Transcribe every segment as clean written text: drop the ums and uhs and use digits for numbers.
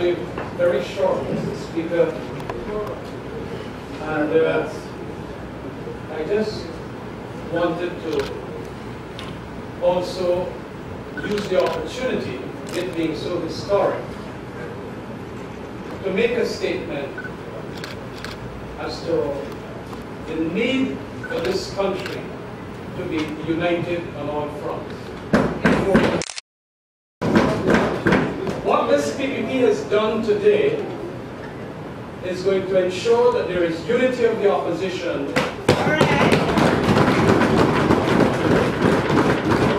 be very short, Mr. Speaker. And I just wanted to also use the opportunity, it being so historic, to make a statement as to the need for this country to be united on all fronts. What this PPP has done today is going to ensure that there is unity of the opposition.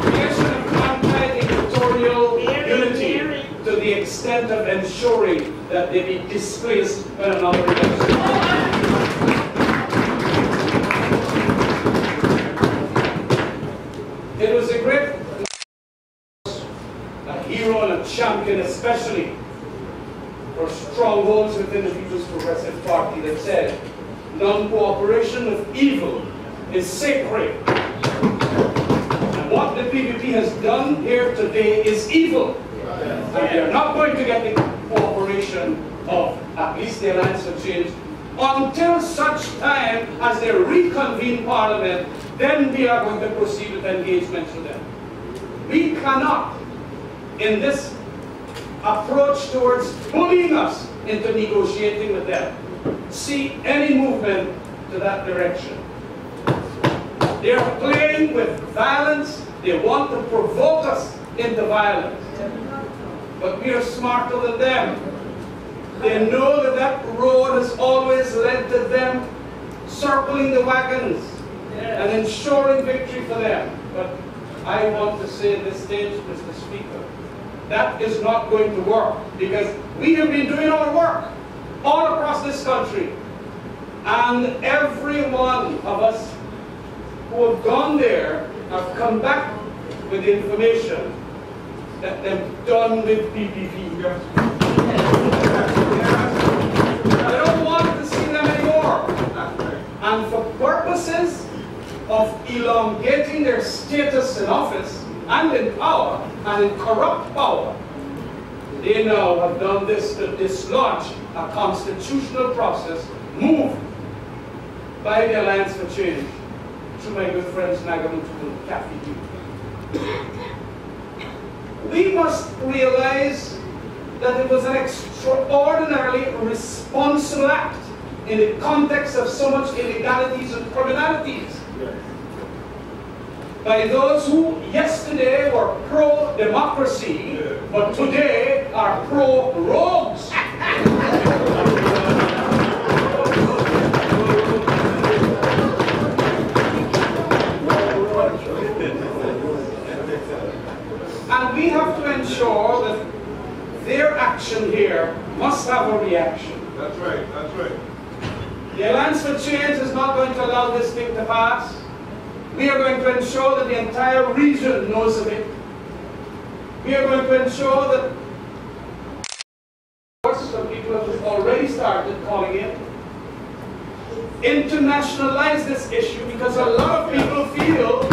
Creation of anti-dictatorial unity to the extent of ensuring that they be displaced by another election. It was a great, a hero and a champion, especially for strongholds within the People's Progressive Party, that said, non-cooperation with evil is sacred. And what the PPP has done here today is evil. And they are not going to get the cooperation of at least the Alliance for Change until such time as they reconvene Parliament. Then we are going to proceed with engagements with them. We cannot, in this approach towards bullying us into negotiating with them, see any movement to that direction. They are playing with violence. They want to provoke us into violence. But we are smarter than them. They know that that road has always led to them circling the wagons and ensuring victory for them. But I want to say at this stage, Mr. Speaker, that is not going to work, because we have been doing our work all across this country. And every one of us who have gone there have come back with the information that they're done with PPP. They don't want to see them anymore. And for purposes of elongating their status in office and in power, and in corrupt power, they now have done this to dislodge a constitutional process moved by the Alliance for Change through my good friends Nagamutu and Kathy. We must realize that it was an extraordinarily responsible act in the context of so much illegalities and criminalities. By those who yesterday were pro-democracy, but today are pro-rogues. And we have to ensure that their action here must have a reaction. That's right, that's right. The Alliance for Change is not going to allow this thing to pass. We are going to ensure that the entire region knows of it. We are going to ensure that some people have already started calling it, internationalize this issue, because a lot of people feel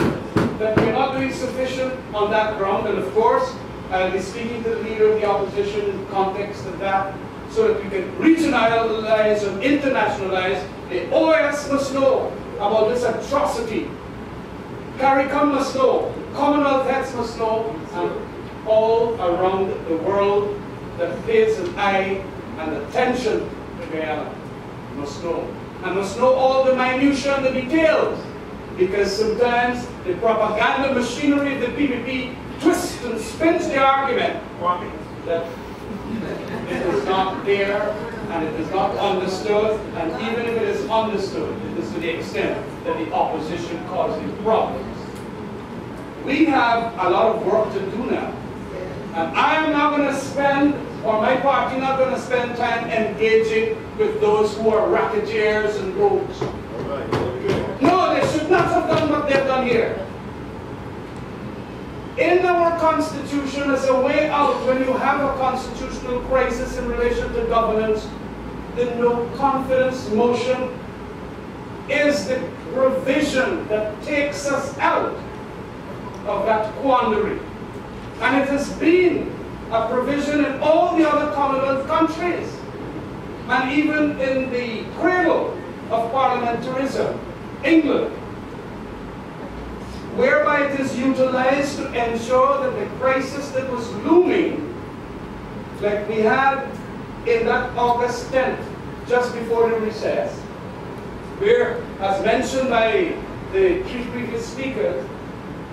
that we're not doing sufficient on that ground. And of course, I'll be speaking to the leader of the opposition in the context of that, so that we can regionalize and internationalize. The OAS must know about this atrocity. CARICOM must know, Commonwealth heads must know, and all around the world that pays an eye and attention to Guyana must know. And must know all the minutiae and the details, because sometimes the propaganda machinery of the PPP twists and spins the argument that it is not there and it is not understood, and even if it is understood, it is to the extent that the opposition causes problems. We have a lot of work to do now. And I am not going to spend, or my party not going to spend time engaging with those who are racketeers and rogues. No, they should not have done what they've done here. In our Constitution, as a way out when you have a constitutional crisis in relation to governance, the no confidence motion is the provision that takes us out of that quandary. And it has been a provision in all the other Commonwealth countries. countries, and even in the cradle of parliamentarism, England, whereby it is utilized to ensure that the crisis that was looming, like we had in that August 10th, just before the recess, where, as mentioned by the three previous speakers,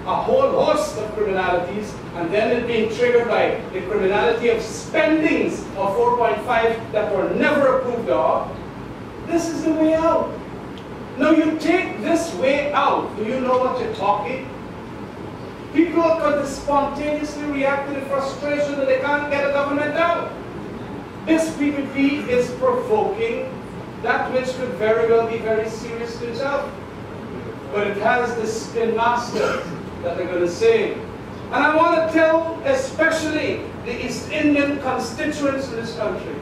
a whole host of criminalities, and then it being triggered by the criminality of spendings of 4.5 that were never approved of. This is the way out. Now you take this way out, do you know what you're talking? People could spontaneously react to the frustration that they can't get a government out. This PPP is provoking that which could very well be very serious to itself. But it has the spin masters that they're going to say. And I want to tell especially the East Indian constituents in this country,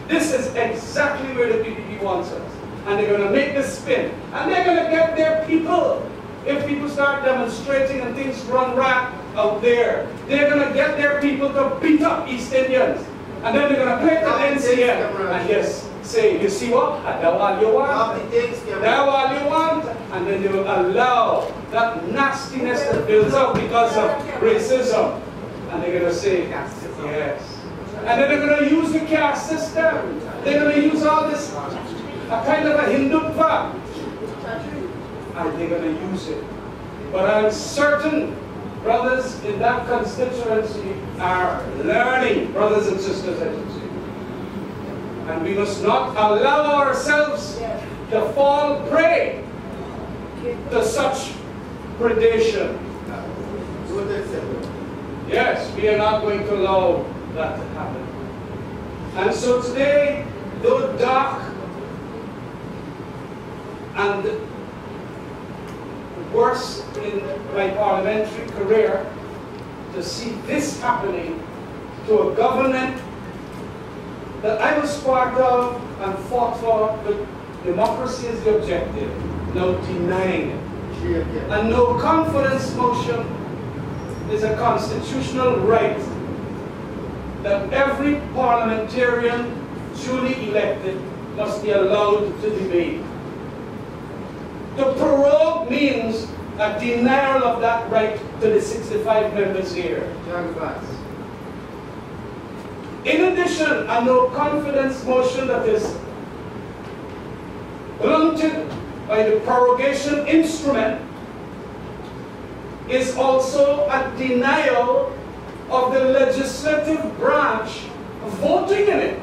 this is exactly where the PPP wants us. And they're going to make this spin. And they're going to get their people. If people start demonstrating and things run rat out there, they're going to get their people to beat up East Indians. And then they're going to play the NCM. And yes, say, you see what? That's all you want. That's all you want. And then they will allow that nastiness that builds up because of racism. And they're going to say, yes. And then they're going to use the caste system. They're going to use all this, a kind of a Hindutva. And they're going to use it. But I'm certain brothers in that constituency are learning, brothers and sisters, I should say. And we must not allow ourselves to fall prey to such predation. Yes, we are not going to allow that to happen. And so today, though dark and worse in my parliamentary career, to see this happening to a government that I was part of and fought for, but democracy is the objective, now denying it. And no confidence motion is a constitutional right that every parliamentarian duly elected must be allowed to debate. To prorogue means a denial of that right to the 65 members here. In addition, a no confidence motion that is blunted by the prorogation instrument is also a denial of the legislative branch voting in it.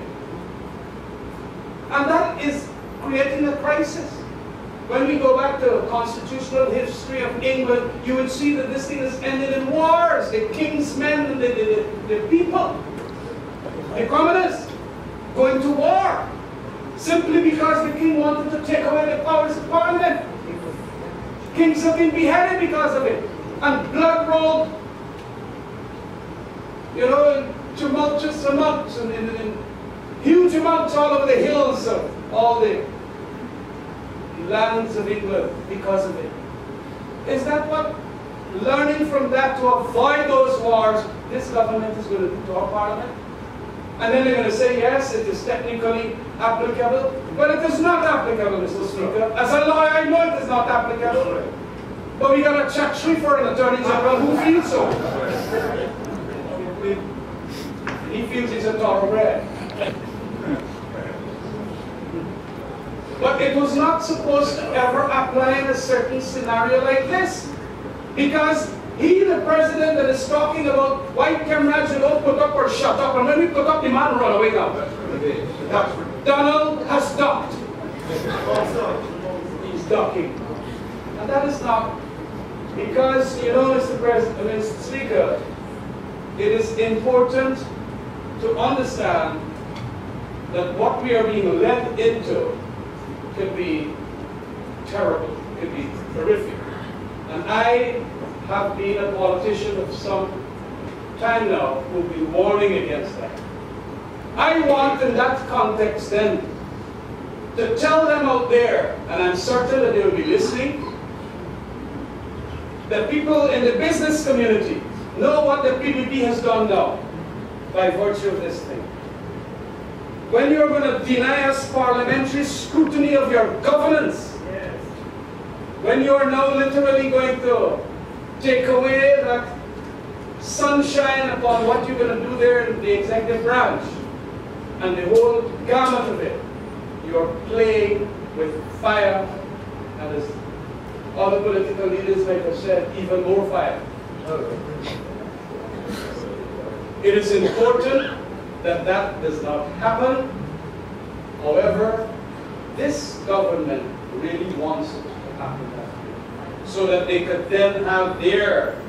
And that is creating a crisis. When we go back to the constitutional history of England, you would see that this thing has ended in wars. The king's men and the people, the communists, going to war simply because the king wanted to take away the powers of parliament. Kings have been beheaded because of it. And blood rolled, you know, in tumultuous amounts and in huge amounts all over the hills of all the lands of England because of it. Is that what, learning from that to avoid those wars, this government is going to do to our parliament? And then they're going to say, yes, it is technically applicable. But it is not applicable, Mr. Speaker. As a lawyer, I know it is not applicable. But we got a chatry for an Attorney General who feels so. He feels he's a thoroughbred. But it was not supposed to ever apply in a certain scenario like this. Because he, the president, that is talking about white cameras, you don't put up or shut up. And when we put up, the man run away now. Donald has ducked. He's ducking. And that is not, because, you know, Mr. President, Mr. Speaker, it is important to understand that what we are being led into could be terrible, could be horrific. And I have been a politician of some time now who've been warning against that. I want in that context then to tell them out there, and I'm certain that they will be listening, that people in the business community know what the PPP has done now by virtue of this thing. when you're going to deny us parliamentary scrutiny of your governance, yes. When you are now literally going to take away that sunshine upon what you're going to do there in the executive branch and the whole gamut of it, you're playing with fire, and as other political leaders might have said, even more fire. It is important that that does not happen. However, this government really wants it to happen that way, so that they could then have their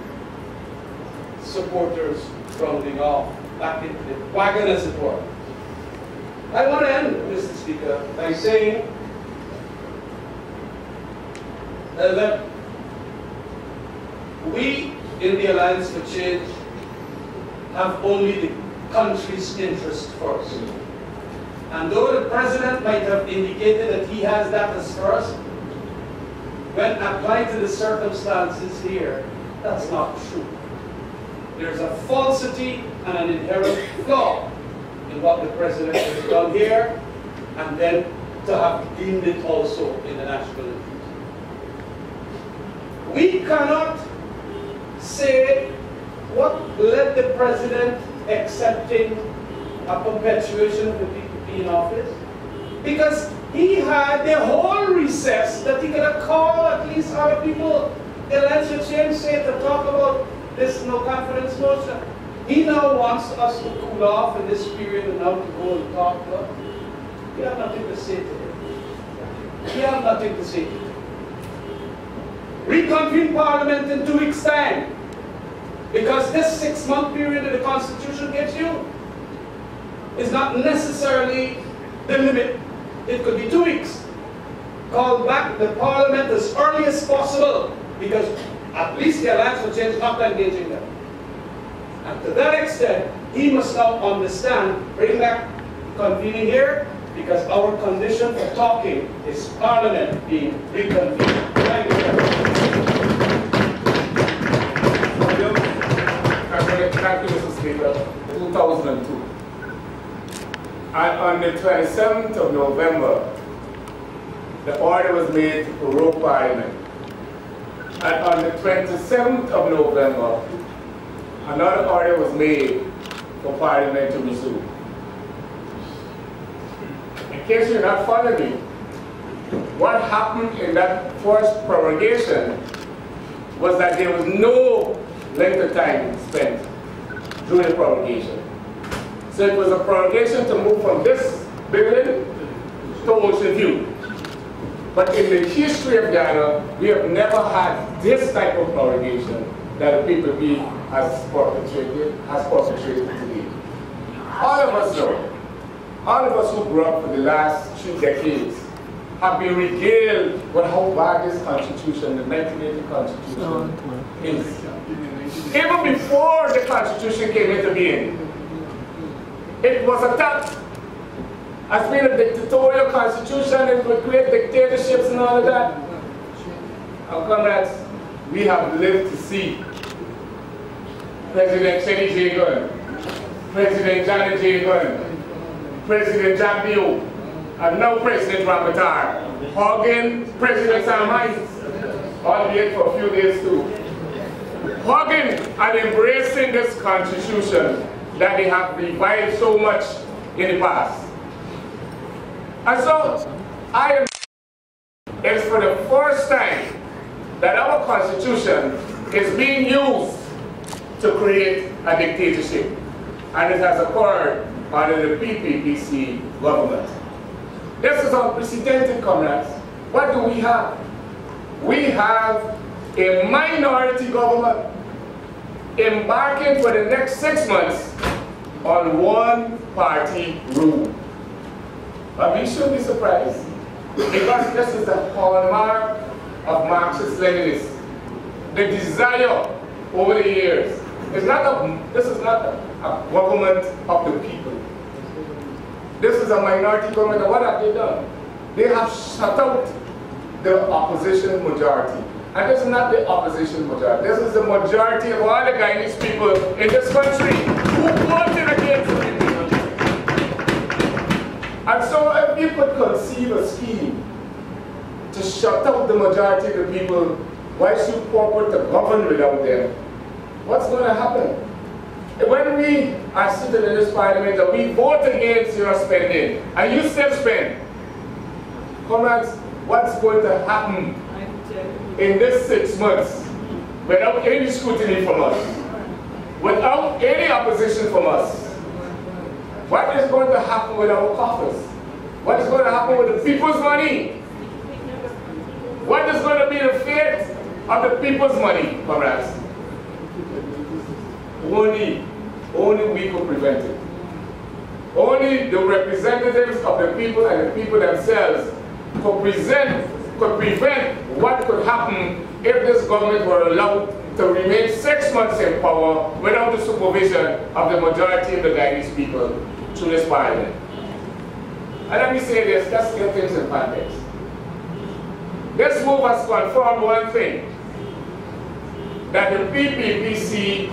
supporters rounding off back into the wagon, as it were. I want to end, Mr. Speaker, by saying that we in the Alliance for Change have only the country's interest first. And though the President might have indicated that he has that as first, when applied to the circumstances here, that's not true. There's a falsity and an inherent flaw in what the President has done here, and then to have deemed it also in the national interest. We cannot say what led the President accepting a perpetuation of the PPP in office, because he had the whole recess that he could have called at least other people, the Alliance for Change, say, to talk about this no confidence motion. He now wants us to cool off in this period and now to go and talk to us. We have nothing to say to him. We have nothing to say to him. Reconvene Parliament in 2 weeks' time, because this 6-month period that the Constitution gives you is not necessarily the limit. It could be 2 weeks. Call back the Parliament as early as possible, because at least the Alliance for Change is not engaging them. And to that extent, he must now understand, bring back convening here, because our condition for talking is Parliament being reconvened. Thank you very much. Thank you, Mr. Speaker. 2002. And on the 27th of November, the order was made to prorogue Parliament. And on the 27th of November, another order was made for Parliament to resume. In case you're not following me, what happened in that first prorogation was that there was no length of time spent during the prorogation. So it was a prorogation to move from this building to Ocean View. But in the history of Ghana, we have never had this type of prorogation that the PPP has perpetrated today. All of us know, all of us who grew up for the last 2 decades have been regaled with how bad this Constitution, the 1980 Constitution, is. Even before the Constitution came into being, it was attacked as being a dictatorial constitution. It would create dictatorships and all of that. And comrades, we have lived to see President Cheney Jagan, President Janet Jagan, President Jack Dio, and now President Ramatar, hugging President Sam Hines, albeit for a few days too, hugging and embracing this constitution that they have revived so much in the past. And so, it's for the first time that our constitution is being used to create a dictatorship. And it has occurred under the PPPC government. This is unprecedented, comrades. What do we have? We have a minority government embarking for the next 6 months on one-party rule. But we shouldn't be surprised, because this is the hallmark of Marxist-Leninists. The desire over the years. This is not a government of the people. This is a minority government, and what have they done? They have shut out the opposition majority. And this is not the opposition majority. This is the majority of all the Guyanese people in this country who voted against the PPP. And so if you could conceive a scheme to shut out the majority of the people whilst you purport to govern without them, what's going to happen? When we are sitting in this parliament and we vote against your spending, and you still spend, comrades, what's going to happen in this 6 months without any scrutiny from us, without any opposition from us? What is going to happen with our coffers? What is going to happen with the people's money? What is going to be the fate of the people's money, comrades? Only we could prevent it. Only the representatives of the people and the people themselves could prevent what could happen if this government were allowed to remain 6 months in power without the supervision of the majority of the Guyanese people through this parliament. And let me say this, let's get things in context. This move has confirmed one thing, that the PPPC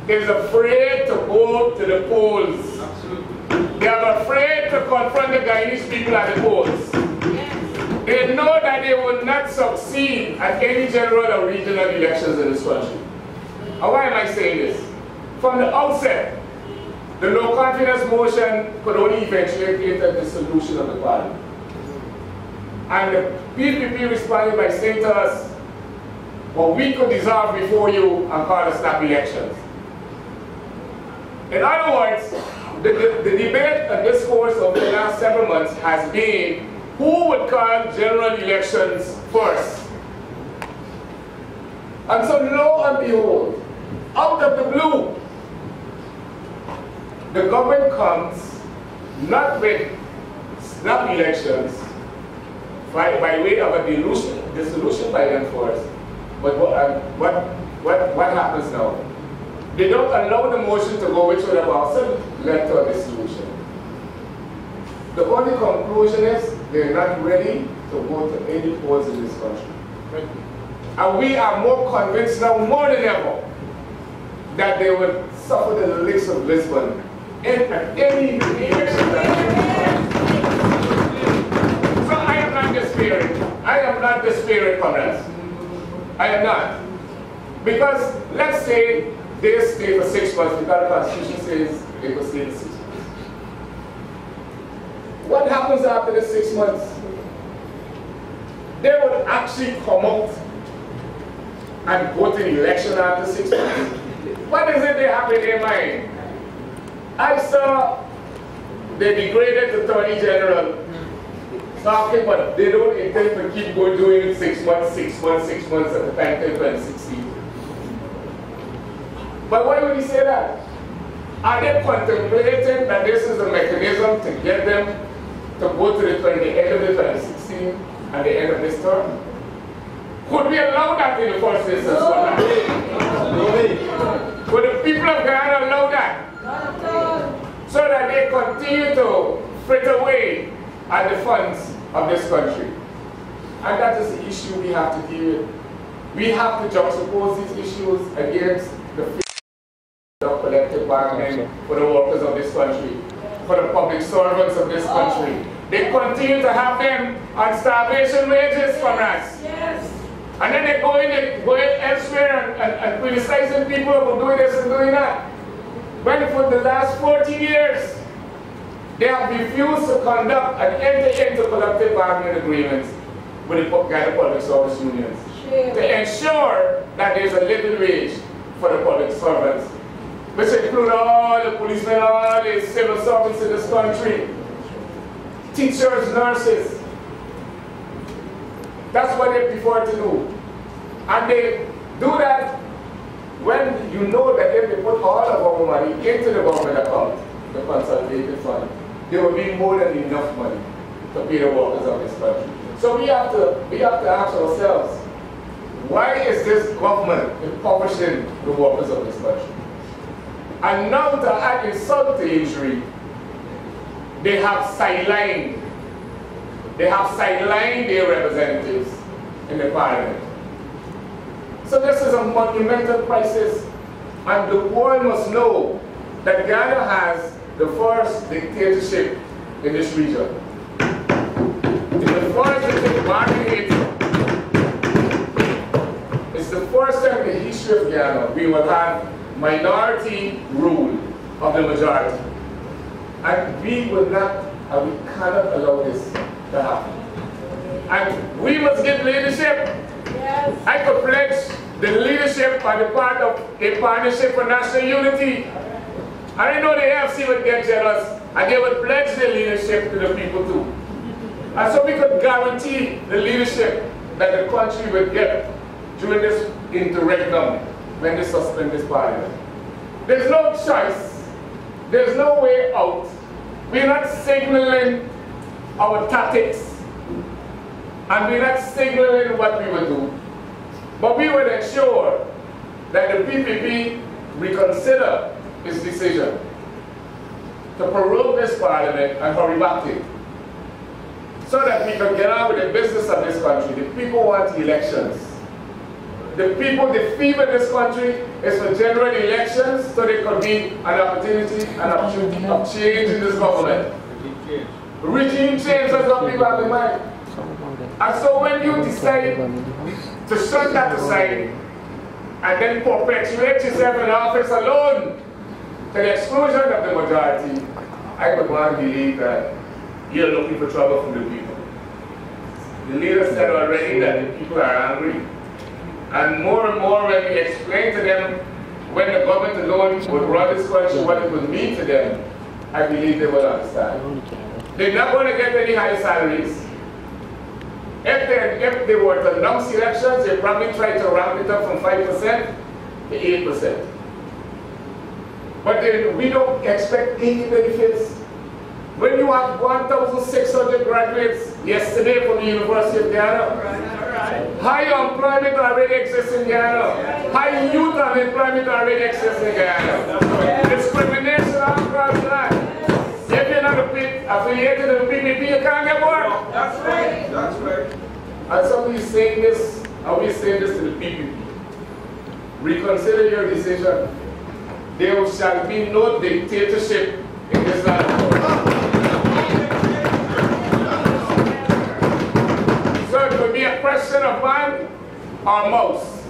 is afraid to go to the polls. Absolutely. They are afraid to confront the Guyanese people at the polls. Yes. They know that they will not succeed at any general or regional elections in this country. And why am I saying this? From the outset, the no confidence motion could only eventuate into the dissolution of the parliament. And the PPP responded by saying to us, well, we could dissolve before you and call a snap elections. In other words, the debate and discourse over the last several months has been who would call general elections first. And so lo and behold, out of the blue, the government comes not with snap elections by way of a dissolution by them first, but what happens now? They don't allow the motion to go, which would have also led to a dissolution. The only conclusion is they're not ready to go to any polls in this country. And we are more convinced now, more than ever, that they will suffer the licks of Lisbon in any election. So I am not despairing. I am not despairing, comrades. I am not. Because let's say they stay for 6 months because the Constitution says they will stay for 6 months. What happens after the 6 months? They would actually come out and go to the election after 6 months. What is it they have in their mind? I saw the degraded Attorney General talking, but they don't intend to keep going doing 6 months, 6 months, 6 months at the time till 2016. But why would he say that? Are they contemplating that this is a mechanism to get them to go to the end of the 2016 and the end of this term? Could we allow that in the first instance? Would the people of Guyana allow that? So that they continue to frit away at the funds of this country. And that is the issue we have to deal with. We have to juxtapose these issues against the of collective bargaining for the workers of this country, for the public servants of this country. They continue to have them on starvation wages, comrades. Yes. And then they go in elsewhere and criticizing people for doing this and doing that. When for the last 40 years, they have refused to conduct and enter into collective bargaining agreements with the Guyana public service unions to ensure that there's a living wage for the public servants, which include all the policemen, all the civil servants in this country, teachers, nurses. That's what they prefer to do. And they do that when you know that if they put all of our money into the government account, the consolidated fund, there will be more than enough money to pay the workers of this country. So we have to ask ourselves, why is this government impoverishing the workers of this country? And now to add insult to injury, they have sidelined their representatives in the parliament. So this is a monumental crisis, and the world must know that Ghana has the first dictatorship in this region. In the first it's the first time in the history of Ghana we will have minority rule of the majority. And we will not, and we cannot allow this to happen. And we must give leadership. Yes. I could pledge the leadership on the part of a partnership for national unity. And I know the AFC would get jealous, and they would pledge their leadership to the people too. And so we could guarantee the leadership that the country would get during this interregnum when they suspend this parliament. There's no choice. There's no way out. We're not signaling our tactics, and we're not signaling what we will do. But we will ensure that the PPP reconsider its decision to prorogue this parliament and hurry back to it, so that we can get on with the business of this country. The people want elections. The people, the fever in this country is for general elections, so there could be an opportunity of change in this government. Regime change, that's what people have in mind. And so when you decide to shut that aside and then perpetuate yourself in office alone to the exclusion of the majority, I could want to believe that you're looking for trouble from the people. The leader said already that the people are angry. And more when we explain to them when the government alone would run this country, what it would mean to them, I believe they will understand. They're not going to get any high salaries. If they were to announce elections, they'd probably try to ramp it up from 5% to 8%. But then we don't expect any benefits. When you have 1,600 graduates yesterday from the University of Ghana, high unemployment already exists in Ghana, high youth unemployment already exists in Ghana. Discrimination across the land. If you're not affiliated with the PPP, you can't get work. That's right. That's right. And somebody is saying this, and we're saying this to the PPP. Reconsider your decision. There shall be no dictatorship in this land. So it will be a question of man or mouse.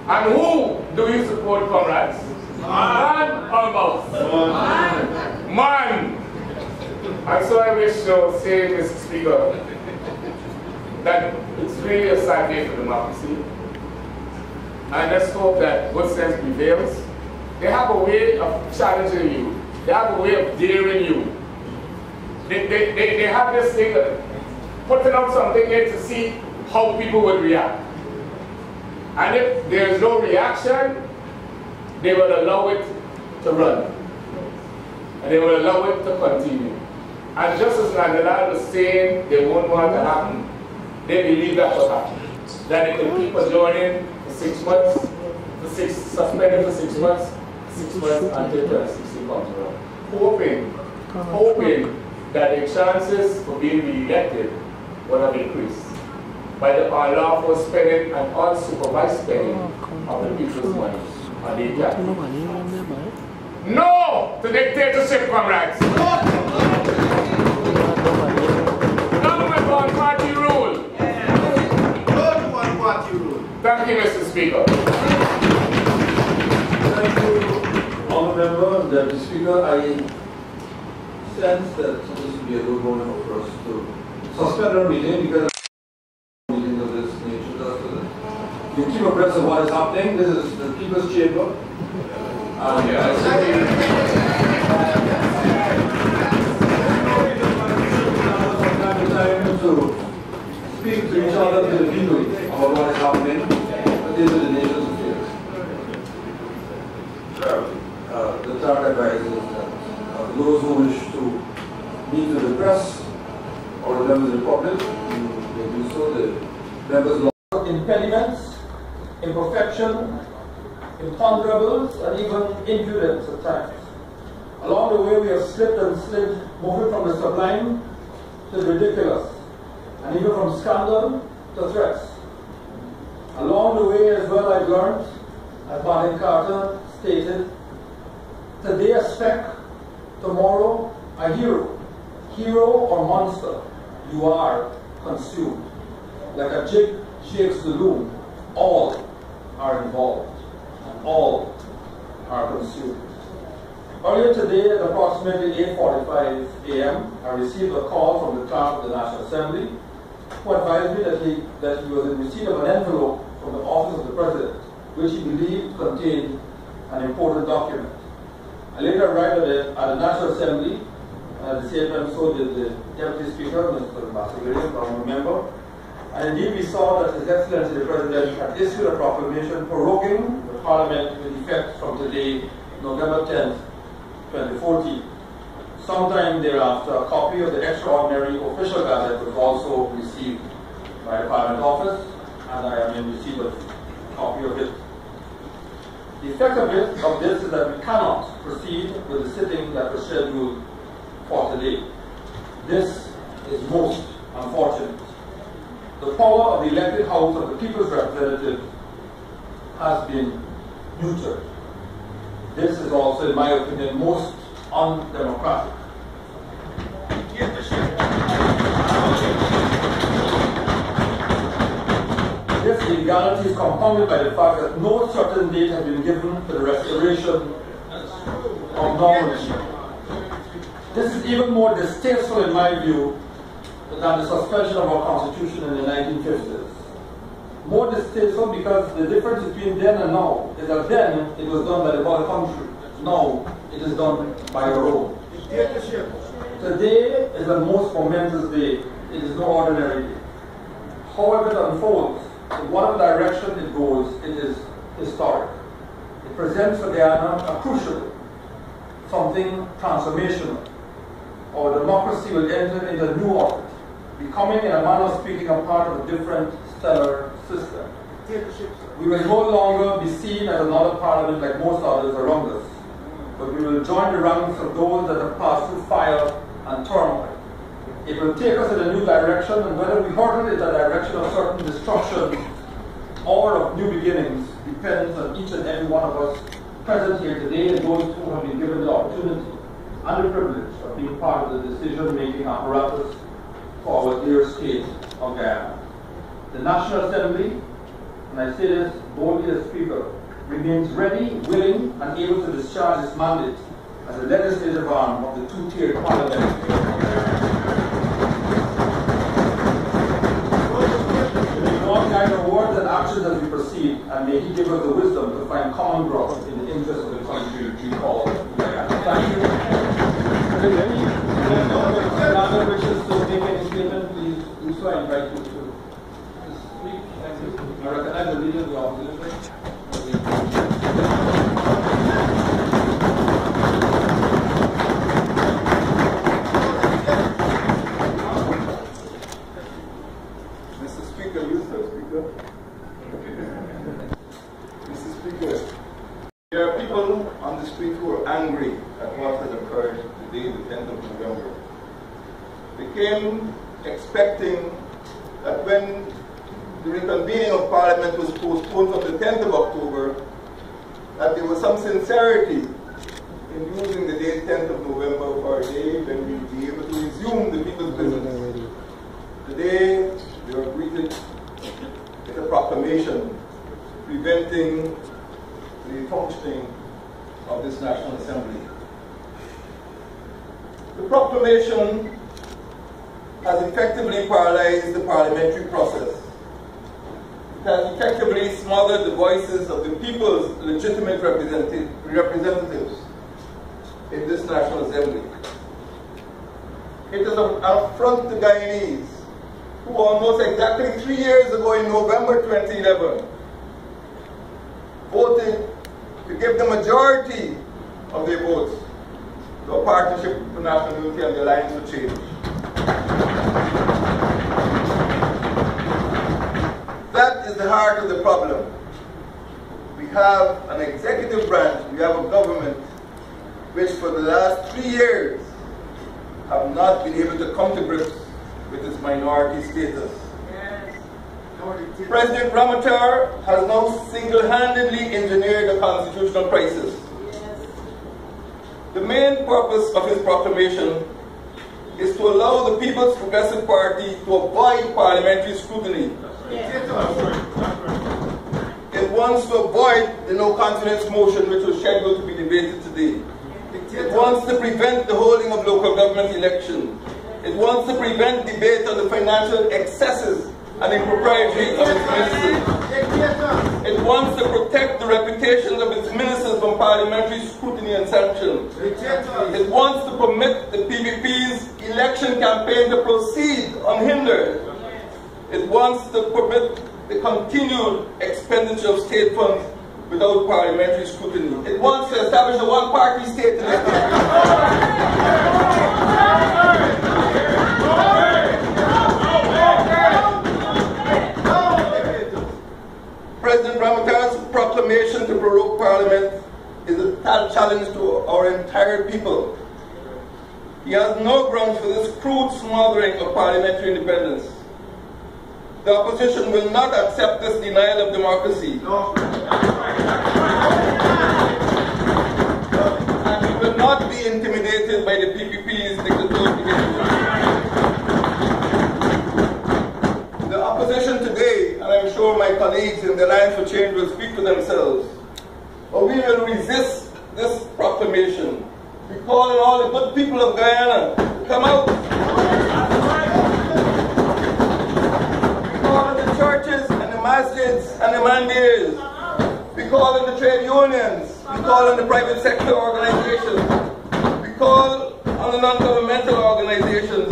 And who do you support, comrades? Man or mouse? Man. Man. And so I wish to say, Mr. Speaker, that it's really a sad day for democracy. And let's hope that good sense prevails. They have a way of challenging you. They have a way of daring you. They have this thing of putting up something here to see how people will react. And if there's no reaction, they will allow it to run. And they will allow it to continue. And just as Nandalal was saying they won't want to happen, they believe that will happen. That they can keep adjourning for 6 months, suspended for 6 months, 6 months until 2016 comes around. Hoping that the chances for being re-elected will have increased by the unlawful spending and unsupervised spending of the people's money on the capital. No to dictatorship, comrades! None with one-party rule! No to one-party rule! Thank you, Mr. Speaker. Thank you, Honourable Member, Deputy Speaker. I sense that this will be a good moment for us to suspend our meeting because meetings of this nature does so you keep abreast of what is happening. This is the People's Chamber. To speak to each other, to the people, about what is happening, but these are the nation's affairs. The third advice is that those who wish to meet with the press or the members of the public, they do so. The members of impediments, imperfection, imponderables, and even impudence at times. Along the way, we have slipped and slid, moving from the sublime to the ridiculous, and even from scandal to threats. Along the way as well, I've learned, as Martin Carter stated, today a speck, tomorrow a hero. hero or monster, you are consumed. Like a jig shakes the loom, all are involved, and all are consumed. Earlier today, at approximately 8:45 a.m., I received a call from the clerk of the National Assembly, who advised me that he was in receipt of an envelope from the office of the President, which he believed contained an important document. I later arrived at the National Assembly, and at the same time so did the Deputy Speaker, Mr. Massaguirre, honorable member. And indeed we saw that His Excellency the President had issued a proclamation proroguing the Parliament with effect from today, November 10th, 2014. Sometime thereafter, a copy of the extraordinary official gazette was also received by the Parliament office, and I am in receipt of a copy of it. The effect of this is that we cannot proceed with the sitting that was scheduled for today. This is most unfortunate. The power of the elected House of the People's Representative has been neutered. This is also, in my opinion, most undemocratic. This illegality is compounded by the fact that no certain date has been given for the restoration of normalcy. This is even more distasteful, in my view, than the suspension of our Constitution in the 1950s. More distasteful because the difference between then and now is that then it was done by the whole country. Now it is done by your own. Today is the most momentous day. It is no ordinary day. However it unfolds, in whatever direction it goes, it is historic. It presents for Guyana a crucial, something transformational. Our democracy will enter into a new orbit, becoming, in a manner of speaking, a part of a different stellar system. We will no longer be seen as another parliament like most others around us, but we will join the ranks of those that have passed through fire and turmoil. It will take us in a new direction, and whether we hurtle in the direction of certain destruction or of new beginnings depends on each and every one of us present here today and those who have been given the opportunity and the privilege of being part of the decision-making apparatus for our dear state of Guyana. The National Assembly, and I say this boldly as Speaker, remains ready, willing, and able to discharge its mandate as the legislative arm of the two-tiered parliament. All kinds of words and actions as we proceed, and may He give us the wisdom to find common ground in the interest of the country we call Guyana. Thank you. If other wishes to make any statement, please do so. I invite you to speak. Thank you. I recognize the leader of the opposition. There are people on the street who are angry at what has occurred today, the 10th of November. They came expecting that when the reconvening of Parliament was postponed from the 10th of October, that there was some sincerity in using the date 10th of November for a day when we will be able to resume the people's business. Today, we are greeted with a proclamation preventing the functioning of this National Assembly. The proclamation has effectively paralyzed the parliamentary process. It has effectively smothered the voices of the people's legitimate representatives in this National Assembly. It is an affront to Guyanese, who almost exactly 3 years ago in November 2011 voted to give the majority of their votes to a Partnership for National Unity and the Alliance for Change. That is the heart of the problem. We have an executive branch, we have a government which for the last 3 years have not been able to come to grips with its minority status. President Ramatar has now single-handedly engineered a constitutional crisis. The main purpose of his proclamation is to allow the People's Progressive Party to avoid parliamentary scrutiny. It wants to avoid the no confidence motion which was scheduled to be debated today. It wants to prevent the holding of local government elections. It wants to prevent debate on the financial excesses and impropriety of its ministers. It wants to protect the reputations of its ministers from parliamentary scrutiny and sanction. It wants to permit the PPP's election campaign to proceed unhindered. It wants to permit the continued expenditure of state funds without parliamentary scrutiny. It wants to establish a one-party state in this country. President Ramaphosa's proclamation to prorogue Parliament is a challenge to our entire people. He has no grounds for this crude smothering of parliamentary independence. The opposition will not accept this denial of democracy. And we will not be intimidated by the PPP's dictatorial behavior. The opposition today, and I'm sure my colleagues in the Alliance for Change will speak for themselves, but we will resist this proclamation. We call on all the good people of Guyana to come out. We call on the churches and the masjids and the mandirs. We call on the trade unions. We call on the private sector organizations. We call on the non-governmental organizations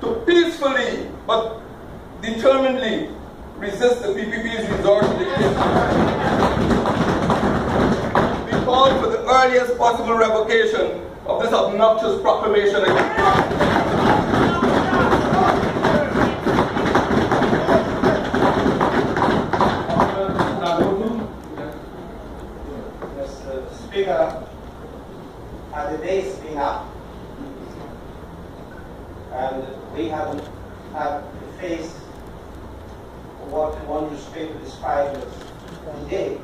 to peacefully but determinedly resist the PPP's resort to dictatorship. We call for the earliest possible revocation of this obnoxious proclamation against Mr. Speaker, as the days been up, and we haven't had to face what one newspaper described as the day,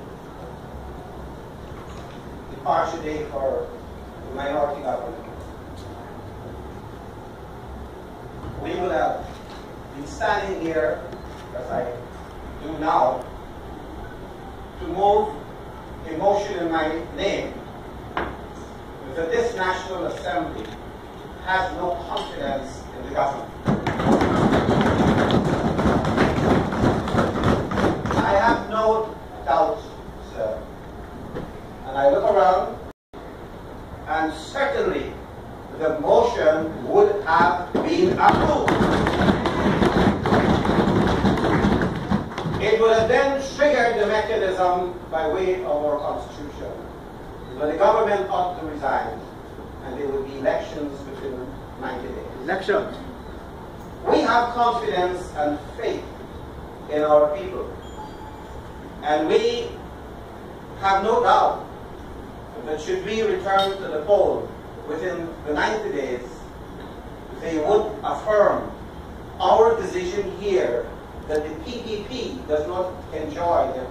departure day for the minority government. We would have been standing here, as I do now, to move a motion in my name that this National Assembly has no confidence in the government. I have no doubt, sir, and I look around, and certainly the motion would have been approved. It would have then triggered the mechanism by way of our Constitution, where the government ought to resign, and there would be elections within 90 days. Elections. We have confidence and faith in our people, and we have no doubt that should we return to the poll within the 90 days, they would affirm our decision here that the PPP does not enjoy the